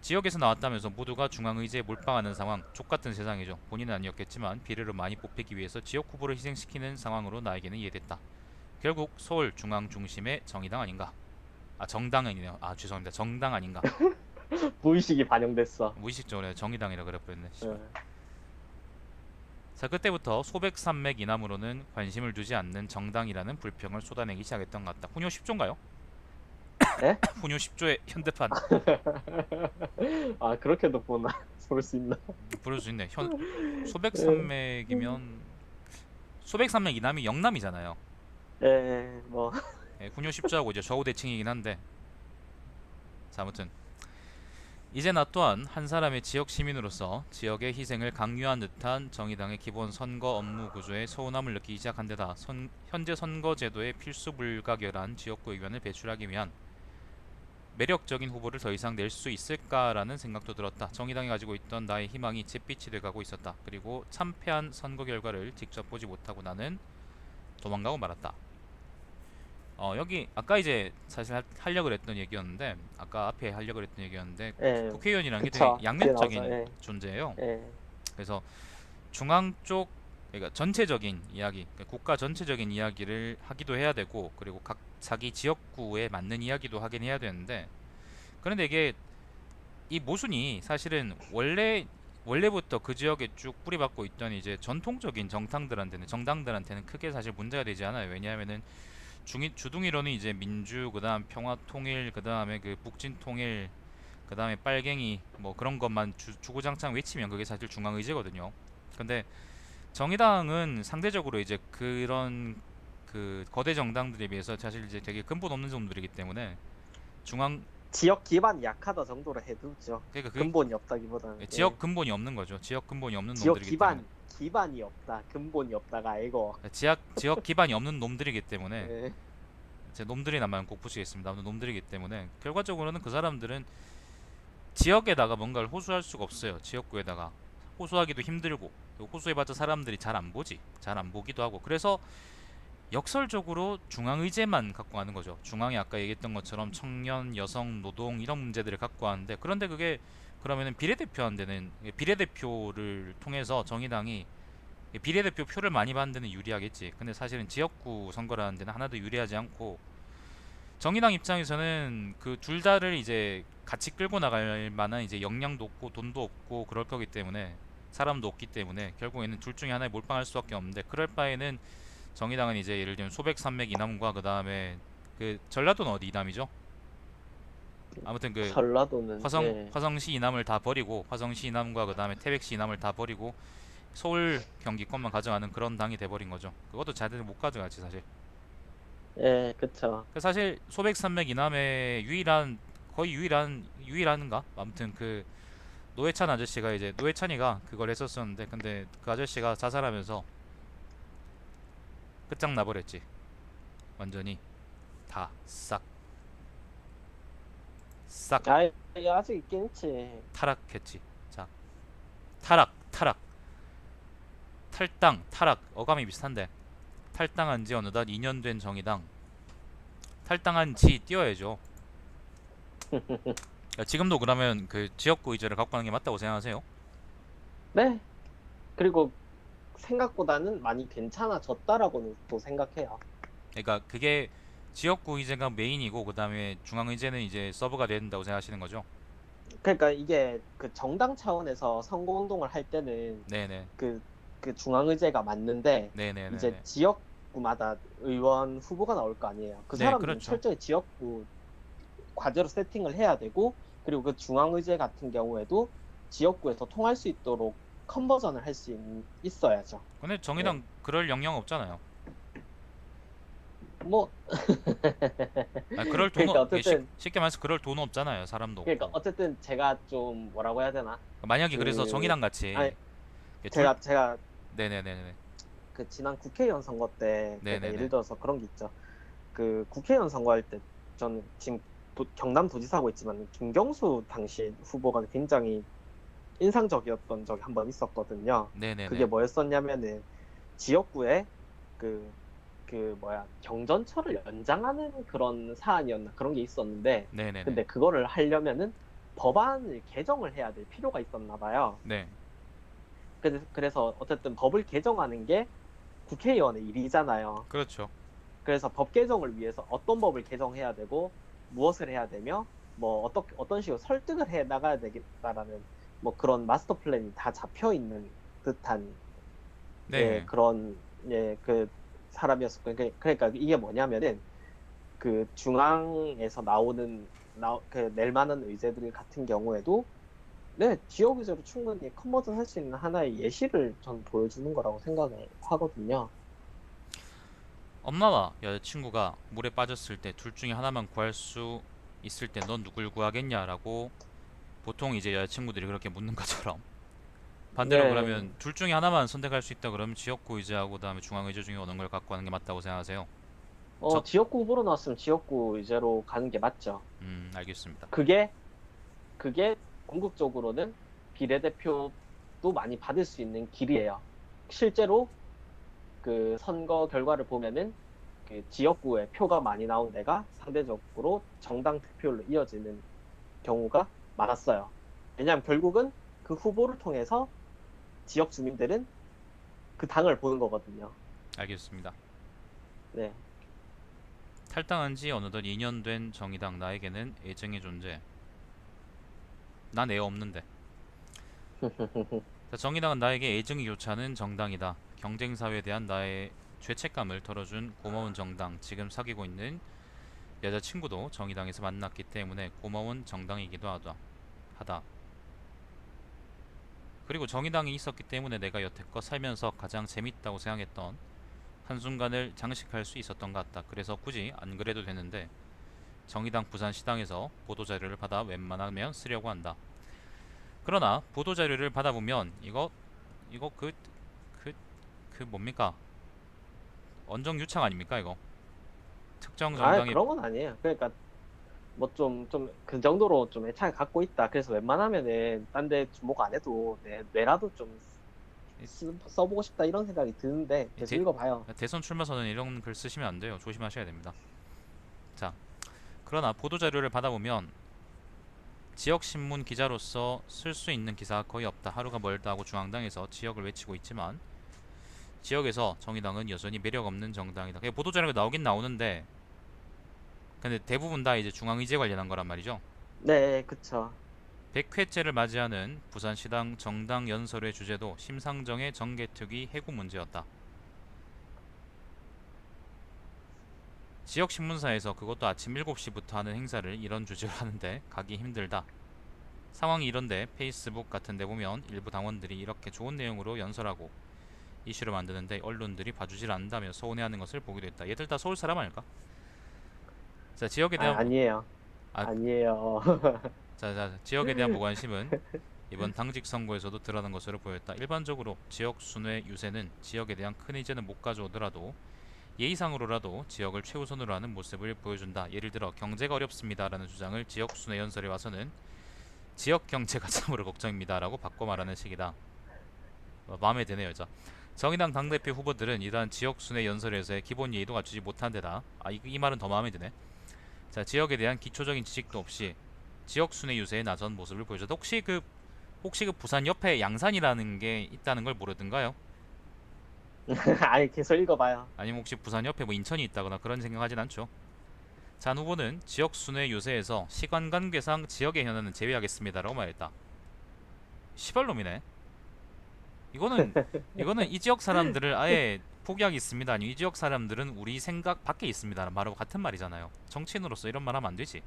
지역에서 나왔다면서 모두가 중앙의제에 몰빵하는 상황, 족같은 세상이죠. 본인은 아니었겠지만 비례를 많이 뽑히기 위해서 지역 후보를 희생시키는 상황으로 나에게는 이해됐다. 결국 서울 중앙 중심의 정의당 아닌가? 아 정당이네요. 아 죄송합니다. 정당 아닌가? 무의식이 반영됐어. 무의식적으로 정의당이라 그래버렸네. 예. 씨발. 자 그때부터 소백산맥 이남으로는 관심을 두지 않는 정당이라는 불평을 쏟아내기 시작했던 것 같다. 훈요 10조인가요? 예? 훈요 10조의 현대판 아 그렇게도 보나 볼 수 있나? 부를 수 있네. 예. 소백산맥이면 소백산맥 이남이 영남이잖아요. 예, 뭐 예, 훈요 10조하고 이제 좌우 대칭이긴 한데 자 아무튼 이제 나 또한 한 사람의 지역 시민으로서 지역의 희생을 강요한 듯한 정의당의 기본 선거 업무 구조에 서운함을 느끼기 시작한 데다 현재 선거제도에 필수 불가결한 지역구 의원을 배출하기 위한 매력적인 후보를 더 이상 낼 수 있을까라는 생각도 들었다. 정의당이 가지고 있던 나의 희망이 잿빛이 돼가고 있었다. 그리고 참패한 선거 결과를 직접 보지 못하고 나는 도망가고 말았다. 여기 아까 이제 사실 하려고 했던 얘기였는데 아까 앞에 하려고 했던 얘기였는데 예, 국회의원이라는 게 되게 그쵸. 뒤에 나와서 양면적인 예, 존재예요. 예, 그래서 중앙 쪽 그러니까 전체적인 이야기, 그러니까 국가 전체적인 이야기를 하기도 해야 되고 그리고 각 자기 지역구에 맞는 이야기도 하긴 해야 되는데 그런데 이게 이 모순이 사실은 원래부터 그 지역에 쭉 뿌리박고 있던 이제 전통적인 정당들한테는 크게 사실 문제가 되지 않아요. 왜냐하면은 주둥이로는 이제 민주, 그다음 평화통일, 그다음에 그 북진통일, 그다음에 빨갱이 뭐 그런 것만 주구장창 외치면 그게 사실 중앙의제거든요. 근데 정의당은 상대적으로 이제 그런 그 거대 정당들에 비해서 사실 이제 되게 근본 없는 놈들이기 때문에 중앙 지역 기반이 약하다 정도로 해두죠. 그러니까 그 근본이 없다기보다는. 예. 지역 근본이 없는 거죠. 지역 근본이 없는 지역 놈들이기 때문에 기반이 없다. 근본이 없다가 아니고. 지역 기반이 없는 놈들이기 때문에 예. 제 놈들이나만 꼭 붙이겠습니다. 놈들이기 때문에 결과적으로는 그 사람들은 지역에다가 뭔가를 호소할 수가 없어요. 지역구에다가 호소하기도 힘들고 호소해봤자 사람들이 잘 안 보지, 잘 안 보기도 하고 그래서 역설적으로 중앙 의제만 갖고 가는 거죠. 중앙이 아까 얘기했던 것처럼 청년, 여성, 노동 이런 문제들을 갖고 가는데 그런데 그게 그러면은 비례대표 한 데는 비례대표를 통해서 정의당이 비례대표 표를 많이 받는 데는 유리하겠지. 근데 사실은 지역구 선거라는 데는 하나도 유리하지 않고 정의당 입장에서는 그 둘 다를 이제 같이 끌고 나갈 만한 이제 역량도 없고 돈도 없고 그럴 거기 때문에 사람도 없기 때문에 결국에는 둘 중에 하나에 몰빵할 수밖에 없는데 그럴 바에는 정의당은 이제 예를 들면 소백산맥 이남과 그 다음에 그 전라도는 어디 이남이죠? 아무튼 그 전라도는 예. 화성시 이남을 다 버리고 화성시 이남과 그 다음에 태백시 이남을 다 버리고 서울 경기권만 가져가는 그런 당이 돼버린 거죠. 그것도 자기들 못 가져가지 사실. 예, 그쵸. 사실 소백산맥 이남의 거의 유일한가? 아무튼 그 노회찬 아저씨가 이제 노회찬이가 그걸 했었었는데 근데 그 아저씨가 자살하면서 끝장나버렸지. 완전히 다 싹 아, 아직 있긴 있지. 타락했지. 자, 타락, 탈당, 어감이 비슷한데 탈당한 지 어느덧 2년 된 정의당. 탈당한 지 띄워야죠. 야, 지금도 그러면 그 지역구 의제를 갖고 가는 게 맞다고 생각하세요? 네. 그리고 생각보다는 많이 괜찮아졌다라고는 또 생각해요. 그러니까 그게 지역구 의제가 메인이고 그 다음에 중앙 의제는 이제 서브가 된다고 생각하시는 거죠? 그러니까 이게 그 정당 차원에서 선거운동을 할 때는 네네, 그, 그 중앙의제가 맞는데 이제 네네네네. 지역구마다 의원 후보가 나올 거 아니에요. 그 네, 사람들은 그렇죠. 철저히 지역구 과제로 세팅을 해야 되고 그리고 그 중앙의제 같은 경우에도 지역구에서 통할 수 있도록 컨버전을 할 수 있어야죠. 근데 예. 정의당 그럴 역량 없잖아요. 뭐 아, 그럴 돈 그러니까 쉽, 어쨌든 쉽게 말해서 그럴 돈 없잖아요. 사람도 없고. 제가 좀 뭐라고 해야 되나? 만약에 그래서 그 정의당 같이 아니 둘, 제가 네네네네, 그 지난 국회의원 선거 때 그러니까 예를 네네네, 들어서 그런 게 있죠. 그 국회의원 선거할 때 저는 지금 경남도지사고 있지만 김경수 당시 후보가 굉장히 인상적이었던 적이 한 번 있었거든요. 그게 네네네, 뭐였었냐면은 지역구에 그, 경전철을 연장하는 그런 사안이었나 그런 게 있었는데 네네네, 근데 그거를 하려면은 법안을 개정을 해야 될 필요가 있었나 봐요. 네, 그래서 어쨌든 법을 개정하는 게 국회의원의 일이잖아요. 그렇죠. 그래서 법 개정을 위해서 어떤 법을 개정해야 되고 무엇을 해야 되며 뭐 어떤 식으로 설득을 해 나가야 되겠다라는 뭐 그런 마스터 플랜이 다 잡혀 있는 듯한 예, 네, 그런 예, 그 사람이었을 거예요. 그러니까 이게 뭐냐면은 그 중앙에서 낼 만한 의제들 같은 경우에도 네, 지역 의제로 충분히 컨버전 할 수 있는 하나의 예시를 전 보여주는 거라고 생각을 하거든요. 엄마와 여자친구가 물에 빠졌을 때 둘 중에 하나만 구할 수 있을 때 넌 누굴 구하겠냐라고 보통 이제 여자친구들이 그렇게 묻는 것처럼 반대로 네. 그러면 둘 중에 하나만 선택할 수 있다 그러면 지역구 의제하고 그다음에 중앙 의제 중에 어느 걸 갖고 가는 게 맞다고 생각하세요? 저, 지역구 후보로 나왔으면 지역구 의제로 가는 게 맞죠. 알겠습니다. 그게 그게 궁극적으로는 비례대표도 많이 받을 수 있는 길이에요. 실제로 그 선거 결과를 보면은 그 지역구에 표가 많이 나온 데가 상대적으로 정당 득표율로 이어지는 경우가 많았어요. 왜냐하면 결국은 그 후보를 통해서 지역 주민들은 그 당을 보는 거거든요. 알겠습니다. 네. 탈당한 지 어느덧 2년 된 정의당 나에게는 애정의 존재. 난 애 없는데. 자, 정의당은 나에게 애정이 교차하는 정당이다. 경쟁사회에 대한 나의 죄책감을 덜어준 고마운 정당, 지금 사귀고 있는 여자친구도 정의당에서 만났기 때문에 고마운 정당이기도 하다. 그리고 정의당이 있었기 때문에 내가 여태껏 살면서 가장 재밌다고 생각했던 한순간을 장식할 수 있었던 것 같다. 그래서 굳이 안 그래도 되는데 정의당 부산시당에서 보도자료를 받아 웬만하면 쓰려고 한다. 그러나 보도자료를 받아보면 이거 그, 그 뭡니까? 언정 유착 아닙니까 이거? 특정 아, 정당의 그런 건 아니에요. 그러니까 뭐 좀 그 정도로 좀 애착을 갖고 있다. 그래서 웬만하면은 딴 데 주목 안 해도 뇌라도 좀 써보고 싶다 이런 생각이 드는데 계속 대, 읽어봐요. 대선 출마 선언 이런 글 쓰시면 안 돼요. 조심하셔야 됩니다. 자, 그러나 보도자료를 받아보면 지역신문 기자로서 쓸 수 있는 기사가 거의 없다. 하루가 멀다 하고 중앙당에서 지역을 외치고 있지만 지역에서 정의당은 여전히 매력 없는 정당이다. 보도자료가 나오긴 나오는데 근데 대부분 다 이제 중앙의제 관련한 거란 말이죠. 네, 그쵸. 100회째를 맞이하는 부산시당 정당 연설의 주제도 심상정의 정개특위 해고 문제였다. 지역 신문사에서 그것도 아침 7시부터 하는 행사를 이런 주제로 하는데 가기 힘들다. 상황이 이런데 페이스북 같은 데 보면 일부 당원들이 이렇게 좋은 내용으로 연설하고 이슈를 만드는데 언론들이 봐주질 않는다며 서운해하는 것을 보기도 했다. 얘들 다 서울 사람 아닐까? 자, 지역에 아, 대한 아니에요. 아, 아니에요. 지역에 대한 무관심은 이번 당직 선거에서도 드러난 것으로 보였다. 일반적으로 지역 순회 유세는 지역에 대한 큰 의제는 못 가져오더라도 예의상으로라도 지역을 최우선으로 하는 모습을 보여준다. 예를 들어 경제가 어렵습니다라는 주장을 지역 순회 연설에 와서는 지역 경제가 참으로 걱정입니다라고 바꿔 말하는 식이다. 마음에 드네요. 자, 정의당 당대표 후보들은 이러한 지역 순회 연설에서의 기본 예의도 갖추지 못한 데다 이 말은 더 마음에 드네. 자, 지역에 대한 기초적인 지식도 없이 지역 순회 유세에 나선 모습을 보여줬다. 혹시 그 부산 옆에 양산이라는 게 있다는 걸 모르던가요? 아니, 계속 읽어봐요. 아니면 혹시 부산 옆에 뭐 인천이 있다거나 그런 생각하진 않죠? 잔 후보는 지역 순회 유세에서 시간관계상 지역의 현안은 제외하겠습니다라고 말했다. 시발놈이네. 이거는 이거는 이 지역 사람들을 아예 포기하겠습니다. 아니 이 지역 사람들은 우리 생각 밖에 있습니다라는 말하고 같은 말이잖아요. 정치인으로서 이런 말 하면 안 되지.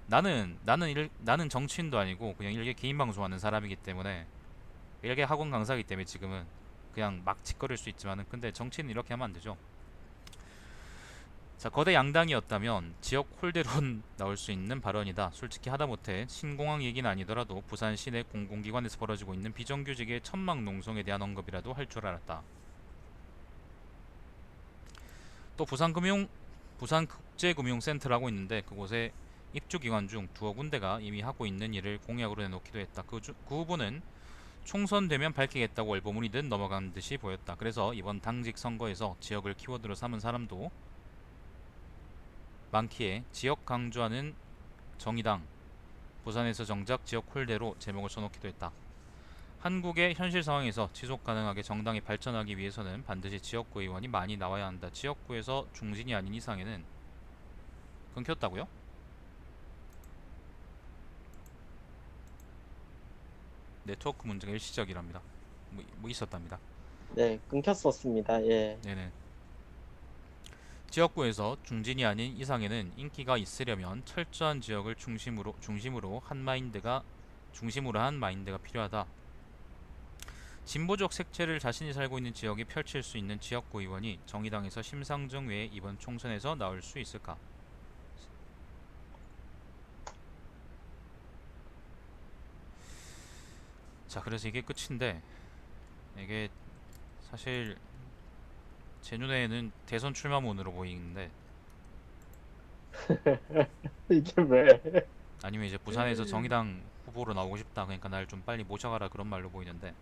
나는 정치인도 아니고 그냥 일개 개인 방송하는 사람이기 때문에 일개 학원 강사이기 때문에 지금은 그냥 막 짓거릴 수 있지만은 근데 정치인은 이렇게 하면 안 되죠. 자, 거대 양당이었다면 지역 홀대론 나올 수 있는 발언이다. 솔직히 하다못해 신공항 얘기는 아니더라도 부산 시내 공공기관에서 벌어지고 있는 비정규직의 천막 농성에 대한 언급이라도 할 줄 알았다. 또 부산국제금융센터라고 있는데 그곳에 입주기관 중 두어 군데가 이미 하고 있는 일을 공약으로 내놓기도 했다. 그 후보는 총선되면 밝히겠다고 얼버무리듯 넘어간 듯이 보였다. 그래서 이번 당직 선거에서 지역을 키워드로 삼은 사람도 많기에 지역 강조하는 정의당, 부산에서 정작 지역 홀대로 제목을 써놓기도 했다. 한국의 현실 상황에서 지속 가능하게 정당이 발전하기 위해서는 반드시 지역구 의원이 많이 나와야 한다. 지역구에서 중진이 아닌 이상에는 끊겼다고요? 네트워크 문제가 일시적이랍니다. 뭐 있었답니다. 네, 끊겼었습니다. 예. 네네. 지역구에서 중진이 아닌 이상에는 인기가 있으려면 철저한 지역을 중심으로 한 마인드가 필요하다. 진보적 색채를 자신이 살고 있는 지역에 펼칠 수 있는 지역구 의원이 정의당에서 심상정 외에 이번 총선에서 나올 수 있을까? 자, 그래서 이게 끝인데 이게 사실 제 눈에는 대선 출마문으로 보이는데 이게 왜? 아니면 이제 부산에서 정의당 후보로 나오고 싶다 그러니까 날 좀 빨리 모셔가라 그런 말로 보이는데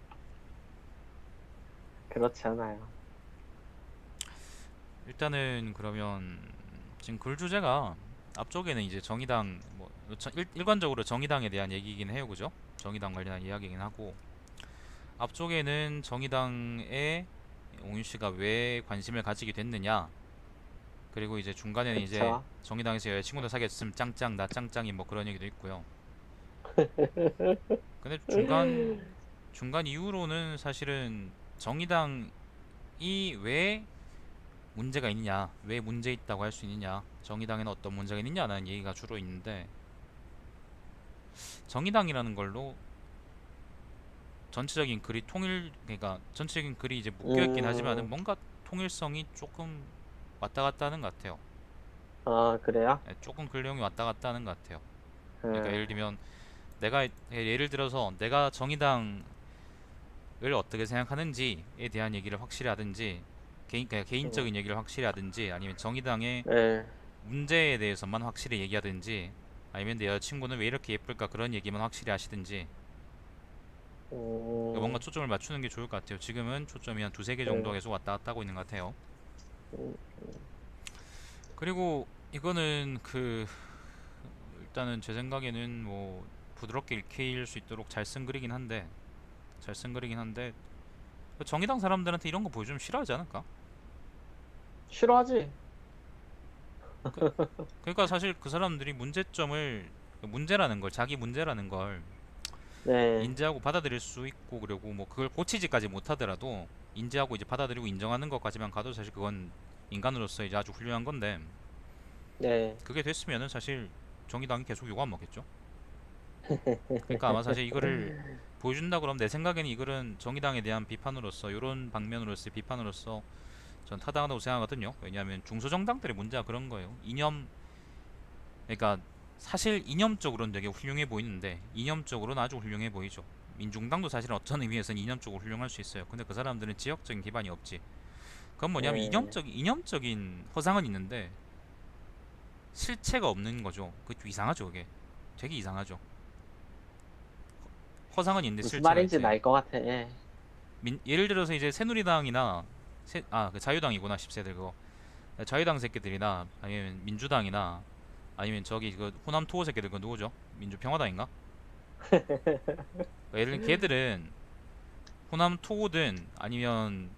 그렇지 않아요. 일단은 그러면 지금 글 주제가 앞쪽에는 이제 정의당 일관적으로 정의당에 대한 얘기이긴 해요, 그죠? 정의당 관련한 이야기이긴 하고 앞쪽에는 정의당에 옹윤 씨가 왜 관심을 가지게 됐느냐 그리고 이제 중간에는 이제 그쵸. 정의당에서 여자친구도 사귀었으면 짱짱 나 짱짱이 뭐 그런 얘기도 있고요. 근데 중간 이후로는 사실은 정의당 이 왜 문제가 있느냐, 왜 문제 있다고 할 수 있느냐, 정의당에는 어떤 문제가 있느냐라는 얘기가 주로 있는데, 정의당이라는 걸로 전체적인 글이 그러니까 전체적인 글이 이제 묶여 있긴 하지만은 음, 뭔가 통일성이 조금 왔다 갔다 하는 것 같아요. 아, 그래요? 예, 조금 글 내용이 왔다 갔다 하는 것 같아요. 그러니까 음, 예를 들면 예를 들어서 내가 정의당을 어떻게 생각하는지에 대한 얘기를 확실히 하든지, 그러니까 음, 개인적인 얘기를 확실히 하든지, 아니면 정의당의 네, 문제에 대해서만 확실히 얘기하든지, 아니면 내 여자친구는 왜 이렇게 예쁠까 그런 얘기만 확실히 하시든지, 그러니까 뭔가 음, 초점을 맞추는 게 좋을 것 같아요. 지금은 초점이 한 두세 개 정도가 네, 계속 왔다 갔다 하고 있는 것 같아요. 음, 그리고 이거는 일단은 제 생각에는 뭐 부드럽게 읽힐 수 있도록 잘 쓴 글이긴 한데 정의당 사람들한테 이런 거 보여주면 싫어하지 않을까? 싫어하지? 그, 그러니까 사실 그 사람들이 문제라는 걸, 자기 문제라는 걸 네, 인지하고 받아들일 수 있고, 그리고 뭐 그걸 고치지까지 못하더라도 인지하고 이제 받아들이고 인정하는 것까지만 가도 사실 그건 인간으로서 이제 아주 훌륭한 건데, 네, 그게 됐으면은 사실 정의당이 계속 욕 안 먹겠죠. 그러니까 아마 사실 이거를 보여준다 그러면 내 생각에는 이 글은 정의당에 대한 비판으로서, 이런 방면으로서의 비판으로서 전 타당하다고 생각하거든요. 왜냐하면 중소정당들의 문제가 그런 거예요. 그러니까 사실 이념적으로는 되게 훌륭해 보이는데, 이념적으로는 아주 훌륭해 보이죠. 민중당도 사실 어떤 의미에서는 이념적으로 훌륭할 수 있어요. 근데 그 사람들은 지역적인 기반이 없지. 그건 뭐냐면 네, 이념적인 허상은 있는데 실체가 없는 거죠. 그게 이상하죠. 그게 되게 이상하죠. 허상은 있는데 무슨 실체가 말인지는 있지. 알 것 같아. 예. 예를 들어서 이제 새누리당이나 그 자유당이구나, 10세들 그거. 자유당 새끼들이나 아니면 민주당이나 아니면 저기 그 호남 투어 새끼들, 그 누구죠? 민주평화당인가? 그러니까 예를 들면 걔들은 호남 투어든 아니면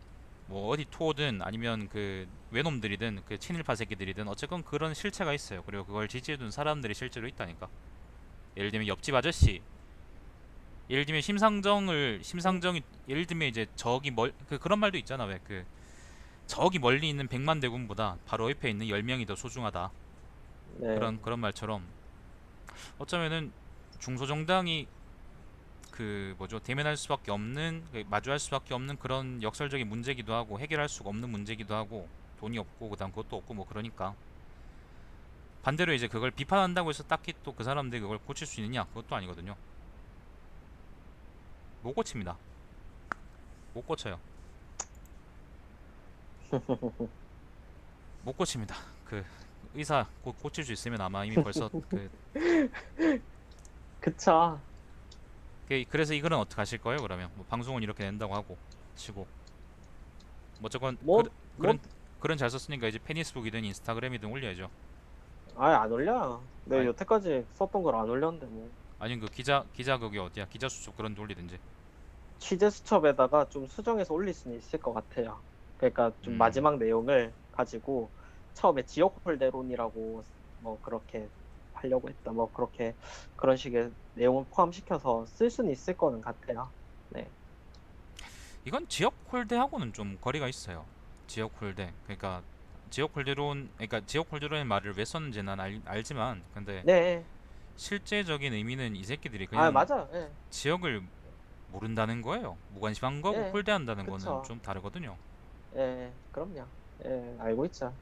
뭐 어디 투어든 아니면 그 외놈들이든 그 친일파 새끼들이든 어쨌건 그런 실체가 있어요. 그리고 그걸 지지해준 사람들이 실제로 있다니까. 예를 들면 옆집 아저씨, 예를 들면 심상정이 예를 들면 이제 그런 말도 있잖아. 왜 저기 멀리 있는 100만 대군보다 바로 옆에 있는 10명이 더 소중하다. 네, 그런 말처럼 어쩌면은 중소정당이 그 뭐죠, 대면할 수밖에 없는, 마주할 수밖에 없는 그런 역설적인 문제기도 하고, 해결할 수가 없는 문제기도 하고, 돈이 없고 그다음 그것도 없고 뭐 그러니까, 반대로 이제 그걸 비판한다고 해서 딱히 또 그 사람들이 그걸 고칠 수 있느냐, 그것도 아니거든요. 못 고칩니다. 못 고쳐요. 못 고칩니다. 그 의사 고칠 수 있으면 아마 이미 벌써 그쵸. 그래서 이 글은 어떻게 하실 거예요? 그러면 뭐 방송은 이렇게 낸다고 하고 치고, 뭐 어쨌건 뭐, 뭐, 그런 글은 잘 썼으니까 이제 페니스북이든 인스타그램이든 올려야죠. 아예 안 올려. 내가 아니, 여태까지 썼던 걸 안 올렸는데, 뭐. 아니면 그 기자 그게 어디야? 기자 수첩 그런 데 올리든지. 취재 수첩에다가 좀 수정해서 올릴 수는 있을 것 같아요. 그러니까 좀 음, 마지막 내용을 가지고 처음에 지역 홀대론이라고 뭐 그렇게 하려고 했다. 뭐 그렇게 그런 식의 내용을 포함시켜서 쓸 수는 있을 거는 같아요. 네. 이건 지역 홀대하고는 좀 거리가 있어요. 지역 홀대. 그러니까 지역 홀대론의 말을 왜 썼는지 난 알지만, 근데 네. 실제적인 의미는 이 새끼들이 아, 그냥 맞아. 예. 지역을 모른다는 거예요. 무관심한 거고 예. 홀대한다는 거는 그쵸. 좀 다르거든요. 예. 그럼요. 예. 알고 있죠.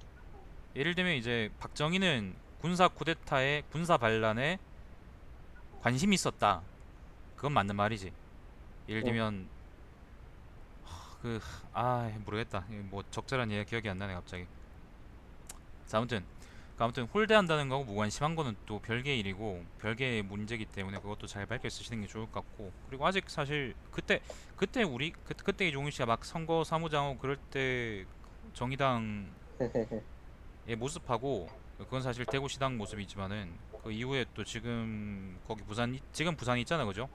예를 들면 이제 박정희는 군사 쿠데타에 군사 반란에 관심이 있었다. 그건 맞는 말이지. 예를 응. 들면 그 모르겠다. 뭐 적절한 얘기 기억이 안 나네 갑자기. 자, 아무튼 홀대한다는 거고 무관심한 거는 또 별개의 일이고 별개의 문제이기 때문에 그것도 잘 밝혀 쓰시는 게 좋을 것 같고, 그리고 아직 사실 그때 그때 이종훈 씨가 막 선거 사무장하고 그럴 때 정의당의 모습하고, 그건 사실 대구시당 모습이지만은 그 이후에 또 지금 부산이 있잖아, 그죠?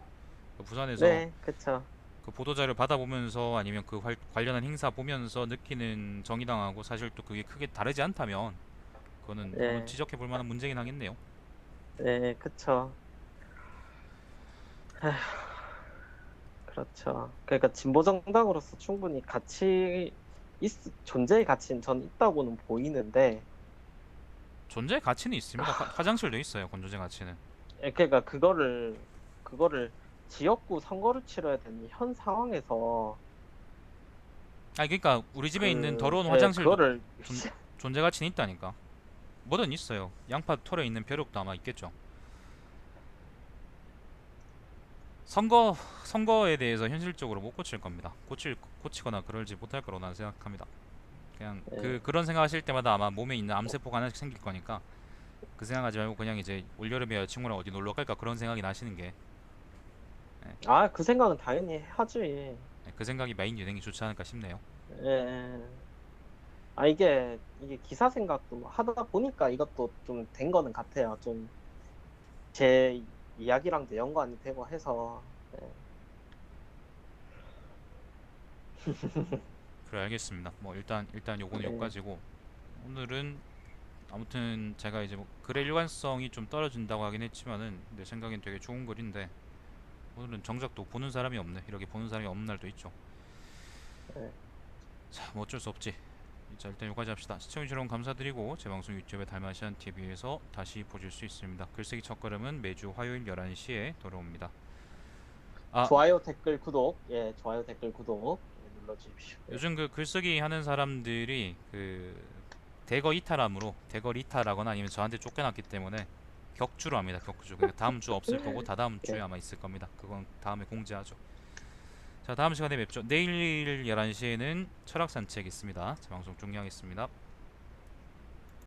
그 부산에서 네. 그쵸. 그 보도자료 받아보면서 아니면 관련한 행사 보면서 느끼는 정의당하고 사실 또 그게 크게 다르지 않다면 그거는 한번 예. 지적해 볼 만한 문제긴 하겠네요. 예. 그쵸. 에휴, 그렇죠. 그러니까 진보 정당으로서 충분히 가치 존재의 가치는 전 있다고는 보이는데, 존재 가치는 있습니다. 화장실도 있어요. 건조제 가치는. 그러니까 그거를 지역구 선거를 치러야 되는 현 상황에서 아 그러니까 우리 집에 있는 더러운 예, 화장실도 그거를 존재 가치는 있다니까. 뭐든 있어요. 양파 털에 있는 벼룩도 아마 있겠죠. 선거에 대해서 현실적으로 못 고칠 겁니다. 고치거나 그러지 못할 거라고 나는 생각합니다. 그냥 예. 그런 생각하실 때마다 아마 몸에 있는 암세포가 하나씩 생길 거니까 그 생각하지 말고 그냥 이제 올여름에 여자친구랑 어디 놀러 갈까 그런 생각이 나시는 게 그 생각은 당연히 하지. 그 생각이 마인 유행이 좋지 않을까 싶네요. 예. 이게 기사 생각도 하다 보니까 이것도 좀 된 거는 같아요. 좀 제 이야기랑도 연관이 되고 해서. 예. 그래 알겠습니다. 뭐 일단 요거는 예. 요까지고 오늘은 아무튼 제가 이제 뭐 글의 일관성이 좀 떨어진다고 하긴 했지만은 내 생각엔 되게 좋은 글인데 오늘은 정작 또 보는 사람이 없네. 이렇게 보는 사람이 없는 날도 있죠. 예. 자, 뭐 어쩔 수 없지. 자, 일단 여기까지 합시다. 시청해주셔서 여러분 감사드리고 제 방송 유튜브에 달마시안 TV에서 다시 보실 수 있습니다. 글쓰기 첫걸음은 매주 화요일 11시에 돌아옵니다. 아, 좋아요, 댓글, 구독 눌러주십시오. 예. 요즘 그 글쓰기 하는 사람들이 대거 이탈함으로 대거 이탈하거나 아니면 저한테 쫓겨났기 때문에 격주로 합니다. 격주. 그러니까 다음 주 없을 거고 다다음 주에 예. 아마 있을 겁니다. 그건 다음에 공지하죠. 자, 다음 시간에 뵙죠. 내일 11시에는 철학 산책 있습니다. 제 방송 종료하겠습니다.